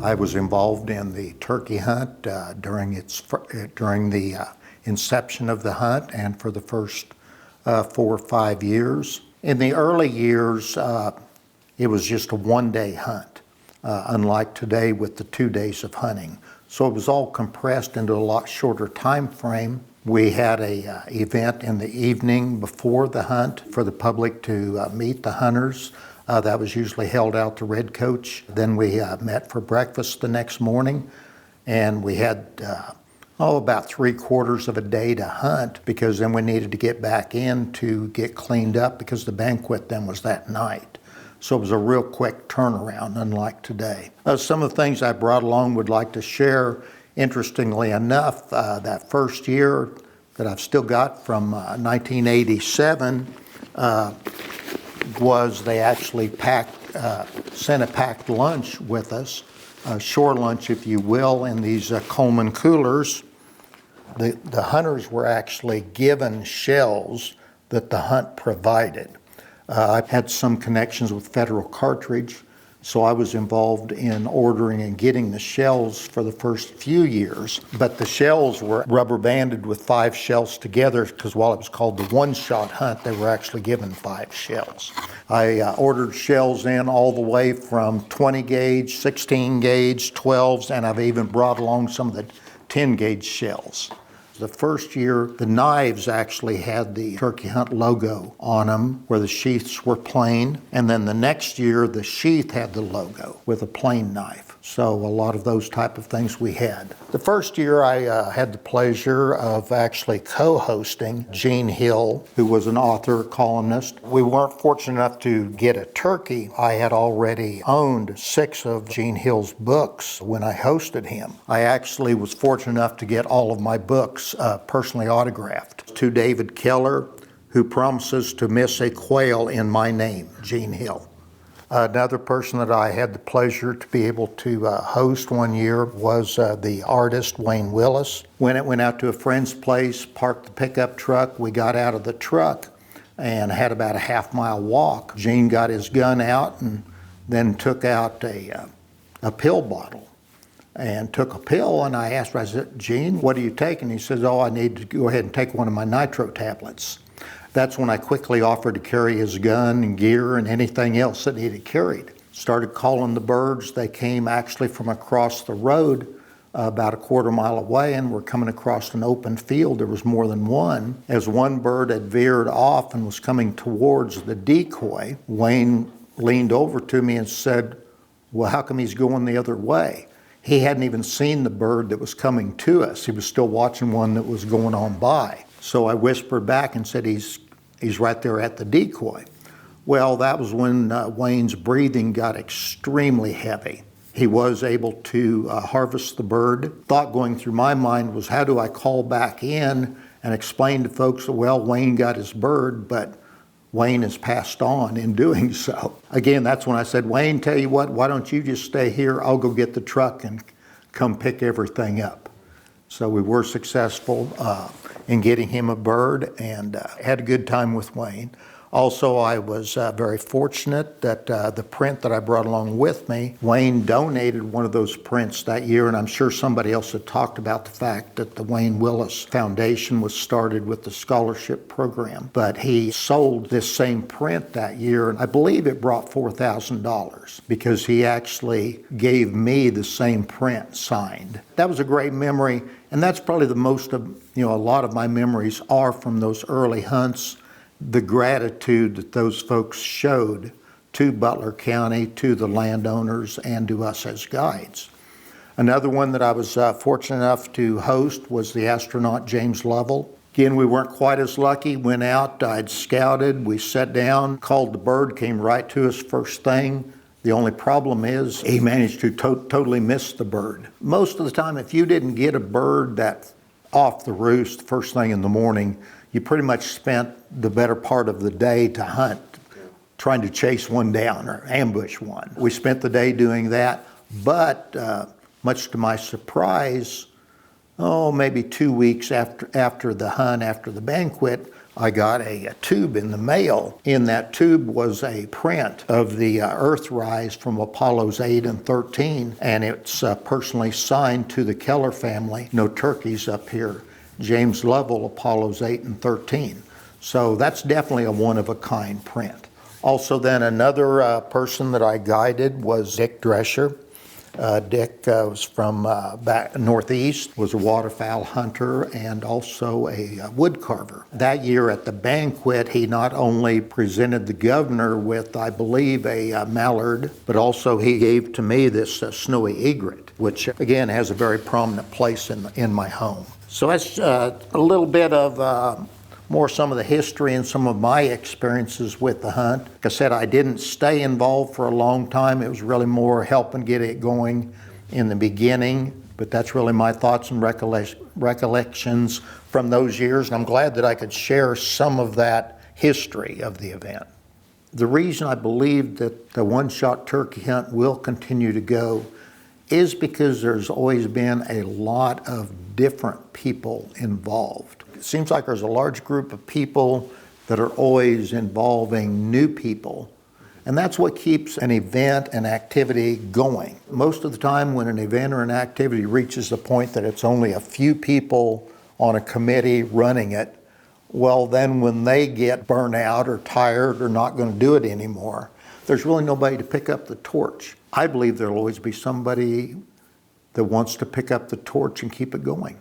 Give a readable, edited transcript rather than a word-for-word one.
I was involved in the turkey hunt during the inception of the hunt and for the first 4 or 5 years. In the early years, it was just a one-day hunt, unlike today with the 2 days of hunting. So it was all compressed into a lot shorter time frame. We had a event in the evening before the hunt for the public to meet the hunters. That was usually held out to Red Coach. Then we met for breakfast the next morning, and we had about 3/4 of a day to hunt, because then we needed to get back in to get cleaned up because the banquet then was that night. So it was a real quick turnaround, unlike today. Some of the things I brought along would like to share. Interestingly enough, that first year that I've still got from 1987 was they actually sent a packed lunch with us, a shore lunch, if you will, in these Coleman coolers. The hunters were actually given shells that the hunt provided. I've had some connections with Federal Cartridge, so I was involved in ordering and getting the shells for the first few years. But the shells were rubber banded with 5 shells together, because while it was called the one-shot hunt, they were actually given 5 shells. I ordered shells in all the way from 20 gauge, 16 gauge, 12s, and I've even brought along some of the 10 gauge shells. The first year, the knives actually had the turkey hunt logo on them, where the sheaths were plain. And then the next year, the sheath had the logo with a plain knife. So a lot of those type of things we had. The first year, I had the pleasure of actually co-hosting Gene Hill, who was an author, columnist. We weren't fortunate enough to get a turkey. I had already owned 6 of Gene Hill's books when I hosted him. I actually was fortunate enough to get all of my books personally autographed. To David Kehler, who promises to miss a quail in my name, Gene Hill. Another person that I had the pleasure to be able to host one year was the artist Wayne Willis. When it went out to a friend's place, parked the pickup truck, we got out of the truck and had about a half-mile walk. Gene got his gun out and then took out a pill bottle and took a pill, and I asked him, I said, "Gene, what are you taking?" He says, "Oh, I need to go ahead and take one of my nitro tablets." That's when I quickly offered to carry his gun and gear and anything else that needed carried. Started calling the birds. They came actually from across the road, about a 1/4 mile away, and were coming across an open field. There was more than one. As one bird had veered off and was coming towards the decoy, Wayne leaned over to me and said, "Well, how come he's going the other way?" He hadn't even seen the bird that was coming to us. He was still watching one that was going on by. So I whispered back and said, he's right there at the decoy. Well, that was when Wayne's breathing got extremely heavy. He was able to harvest the bird. Thought going through my mind was, how do I call back in and explain to folks that, well, Wayne got his bird, but Wayne has passed on in doing so. Again, that's when I said, "Wayne, tell you what, why don't you just stay here? I'll go get the truck and come pick everything up." So we were successful in getting him a bird and had a good time with Wayne. Also, I was very fortunate that the print that I brought along with me, Wayne donated one of those prints that year, and I'm sure somebody else had talked about the fact that the Wayne Willis Foundation was started with the scholarship program. But he sold this same print that year, and I believe it brought $4,000 because he actually gave me the same print signed. That was a great memory, and that's probably the most of, a lot of my memories are from those early hunts. The gratitude that those folks showed to Butler County, to the landowners, and to us as guides. Another one that I was fortunate enough to host was the astronaut James Lovell. Again, we weren't quite as lucky. Went out, I'd scouted, we sat down, called the bird, came right to us first thing. The only problem is he managed to totally miss the bird. Most of the time, if you didn't get a bird that off the roost first thing in the morning, you pretty much spent the better part of the day to hunt, trying to chase one down or ambush one. We spent the day doing that, but much to my surprise, maybe 2 weeks after the hunt, after the banquet, I got a tube in the mail. In that tube was a print of the Earthrise from Apollos 8 and 13, and it's personally signed to the Kehler family. No turkeys up here. James Lovell, Apollos 8 and 13. So that's definitely a one-of-a-kind print. Also then another person that I guided was Dick Drescher. Dick was from back northeast, was a waterfowl hunter and also a wood carver. That year at the banquet, he not only presented the governor with, I believe, a mallard, but also he gave to me this snowy egret, which again has a very prominent place in my home. So that's a little bit of more some of the history and some of my experiences with the hunt. Like I said, I didn't stay involved for a long time. It was really more helping get it going in the beginning, but that's really my thoughts and recollections from those years, and I'm glad that I could share some of that history of the event. The reason I believe that the one-shot turkey hunt will continue to go is because there's always been a lot of different people involved. It seems like there's a large group of people that are always involving new people, and that's what keeps an event and activity going. Most of the time when an event or an activity reaches the point that it's only a few people on a committee running it, well then when they get burnt out or tired or not going to do it anymore, there's really nobody to pick up the torch. I believe there'll always be somebody that wants to pick up the torch and keep it going.